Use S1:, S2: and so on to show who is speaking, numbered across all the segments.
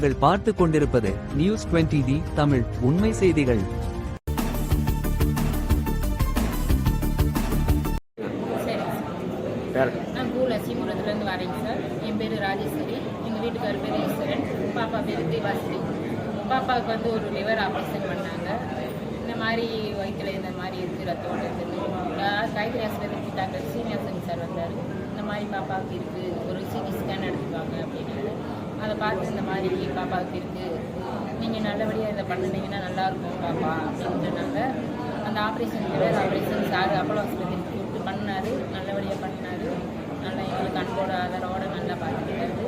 S1: நீங்கள் பார்த்து கொண்டிருப்பது நியூஸ் 20D தமிழ் உண்மை செய்திகள்.
S2: நான் பூலட்சுமிபுரத்துலேருந்து வரேங்க சார். என் பேர் ராஜேஸ்வரி, எங்கள் வீட்டுக்காரர் பேர் ஈஸ்வரன், பாப்பா பேர் தேவாஸ்ரீ. பாப்பாவுக்கு வந்து ஒரு லிவர் ஆப்ரேஷன் பண்ணாங்க. இந்த மாதிரி வயிற்றில் இந்த மாதிரி இருக்குது, ரத்தம் இருக்குது. காய்கறி ஆஸ்பத்திரிக்கு டாக்டர் சீனிவாசன் சார் வந்தார். இந்த மாதிரி பாப்பாவுக்கு இருக்குது, ஒரு சிடி ஸ்கேன் எடுத்துப்பாங்க அப்படின்னாரு. அதை பார்த்து இந்த மாதிரி பாப்பாவுக்கு இருக்குது, நீங்கள் நல்லபடியாக இதை பண்ணினீங்கன்னா நல்லாயிருக்கும் பாப்பா அப்படின்னு சொன்னாங்க. அந்த operation liver operation sir Apollo ஆஸ்பத்திரிக்கு கூப்பிட்டு பண்ணார். நல்லபடியாக பண்ணார். நல்லா எங்களுக்கு அன்போட ஆதரவோடு நல்லா பார்த்துக்கிட்டாரு.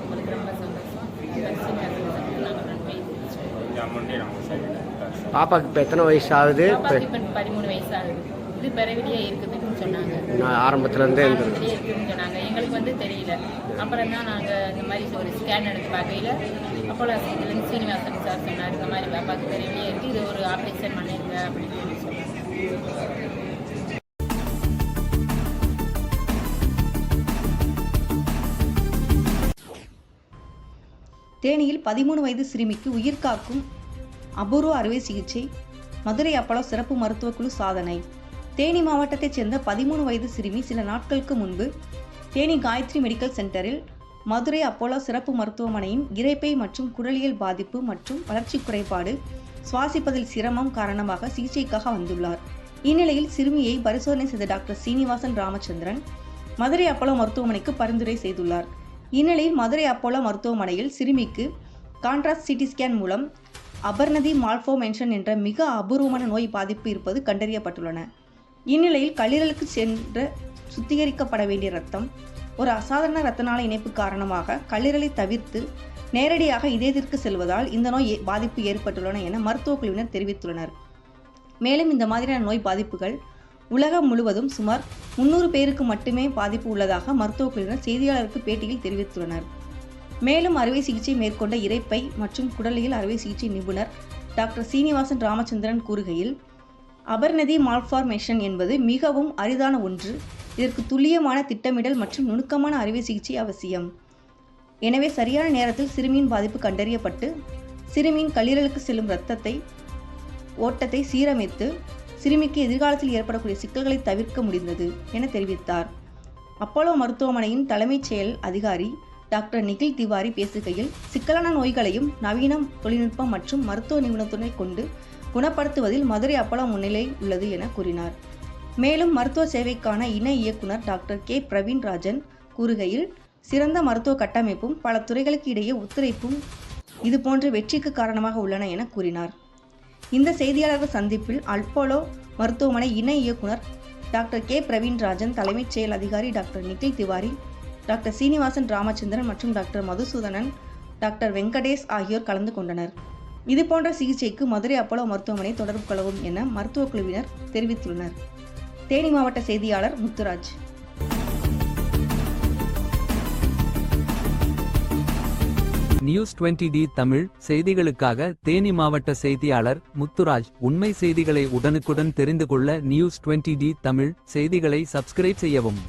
S2: உங்களுக்கு ரொம்ப சந்தோஷம். நாங்கள் நன்றி.
S3: பாப்பாக்கு இப்போ எத்தனை வயசு ஆகுது?
S2: பாப்பாக்கு இப்போ 13 வயசு ஆகுது. இது பிறவிலேயே இருக்குதுன்னு சொன்னாங்க.
S3: ஆரம்பத்துலேருந்தே
S2: இருக்குதுன்னு சொன்னாங்க. எங்களுக்கு வந்து தெரியல. அப்புறம் தான் நாங்கள் இந்த மாதிரி ஒரு ஸ்கேன் எடுத்து பார்க்கையில் அப்போலோ ஆஸ்பத்திரிலேருந்து சீனிவாசன் சார் சொன்னார், இந்த மாதிரி பாப்பாக்கு பிறவிலேயே இருக்குது, இது ஒரு ஆப்ரேஷன் பண்ணிருங்க அப்படின்னு சொல்லி சொன்னாங்க.
S4: தேனியில் 13 வயது சிறுமிக்கு உயிர் காக்கும் அபூர்வ அறுவை சிகிச்சை. மதுரை அப்போலோ சிறப்பு மருத்துவக் குழு சாதனை. தேனி மாவட்டத்தைச் சேர்ந்த 13 வயது சிறுமி சில நாட்களுக்கு முன்பு தேனி காயத்ரி மெடிக்கல் சென்டரில் மதுரை அப்போலோ சிறப்பு மருத்துவமனையின் இரைப்பை மற்றும் குடலியல் பாதிப்பு மற்றும் வளர்ச்சி குறைபாடு, சுவாசிப்பதில் சிரமம் காரணமாக சிகிச்சைக்காக வந்துள்ளார். இந்நிலையில் சிறுமியை பரிசோதனை செய்த டாக்டர் சீனிவாசன் ராமச்சந்திரன் மதுரை அப்போலோ மருத்துவமனைக்கு பரிந்துரை செய்துள்ளார். இந்நிலையில் மதுரை அப்போலோ மருத்துவமனையில் சிறுமிக்கு கான்ட்ராஸ்ட் சிடி ஸ்கேன் மூலம் அபர்ணதி மால்ஃபோர்மேஷன் என்ற மிக அபூர்வமான நோய் பாதிப்பு இருப்பது கண்டறியப்பட்டுள்ளன. இந்நிலையில் கல்லீரலுக்கு சென்ற சுத்திகரிக்கப்பட வேண்டிய இரத்தம் ஒரு அசாதாரண இரத்த நாள இணைப்பு காரணமாக கல்லீரலை தவிர்த்து நேரடியாக இதயத்திற்கு செல்வதால் இந்த நோய் பாதிப்பு ஏற்பட்டுள்ளன என மருத்துவக் குழுவினர் தெரிவித்துள்ளனர். மேலும் இந்த மாதிரியான நோய் பாதிப்புகள் உலகம் முழுவதும் சுமார் 300 பேருக்கு மட்டுமே பாதிப்பு உள்ளதாக மருத்துவக் குழுவினர் செய்தியாளருக்கு பேட்டியில் தெரிவித்துள்ளனர். மேலும் அறுவை சிகிச்சை மேற்கொண்ட இரைப்பை மற்றும் குடலியல் அறுவை சிகிச்சை நிபுணர் டாக்டர் சீனிவாசன் ராமச்சந்திரன் கூறுகையில், அபர்ணதி மால்ஃபார்மேஷன் என்பது மிகவும் அரிதான ஒன்று. இதற்கு துல்லியமான திட்டமிடல் மற்றும் நுணுக்கமான அறுவை சிகிச்சை அவசியம். எனவே சரியான நேரத்தில் சிறுமியின் பாதிப்பு கண்டறியப்பட்டு சிறுமியின் கல்லீரலுக்கு செல்லும் இரத்தத்தை ஓட்டத்தை சீரமைத்து சிறுமிக்கு எதிர்காலத்தில் ஏற்படக்கூடிய சிக்கல்களை தவிர்க்க முடிந்தது என தெரிவித்தார். அப்போலோ மருத்துவமனையின் தலைமைச் செயல் அதிகாரி டாக்டர் நிகில் திவாரி பேசுகையில், சிக்கலான நோய்களையும் நவீன தொழில்நுட்பம் மற்றும் மருத்துவ நிபுணத்துவத்தை கொண்டு குணப்படுத்துவதில் மதுரை அப்போலோ முன்னிலை உள்ளது என கூறினார். மேலும் மருத்துவ சேவைக்கான இணை இயக்குனர் டாக்டர் கே பிரவீன் ராஜன் கூறுகையில், சிறந்த மருத்துவ கட்டமைப்பும் பல துறைகளுக்கு இடையே ஒத்துழைப்பும் இதுபோன்ற வெற்றிக்கு காரணமாக உள்ளன என கூறினார். இந்த செய்தியாளர்கள் சந்திப்பில் அப்போலோ மருத்துவமனை இணை இயக்குனர் டாக்டர் கே பிரவீன் ராஜன், தலைமைச் செயல் அதிகாரி டாக்டர் நிகில் திவாரி, டாக்டர் சீனிவாசன் ராமச்சந்திரன் மற்றும் டாக்டர் மதுசூதனன், டாக்டர் வெங்கடேஷ் ஆகியோர் கலந்து கொண்டனர். இதுபோன்ற சிகிச்சைக்கு மதுரை அப்போலோ மருத்துவமனை தொடர்பு கொள்ளவும் என மருத்துவக் குழுவினர் தெரிவித்துள்ளனர். தேனி மாவட்ட செய்தியாளர் முத்துராஜ்.
S1: நியூஸ் 20D தமிழ் செய்திகளுக்காக தேனி மாவட்ட செய்தியாளர் முத்துராஜ். உண்மை செய்திகளை உடனுக்குடன் தெரிந்து கொள்ள நியூஸ் 20D தமிழ் செய்திகளை சப்ஸ்கிரைப் செய்யவும்.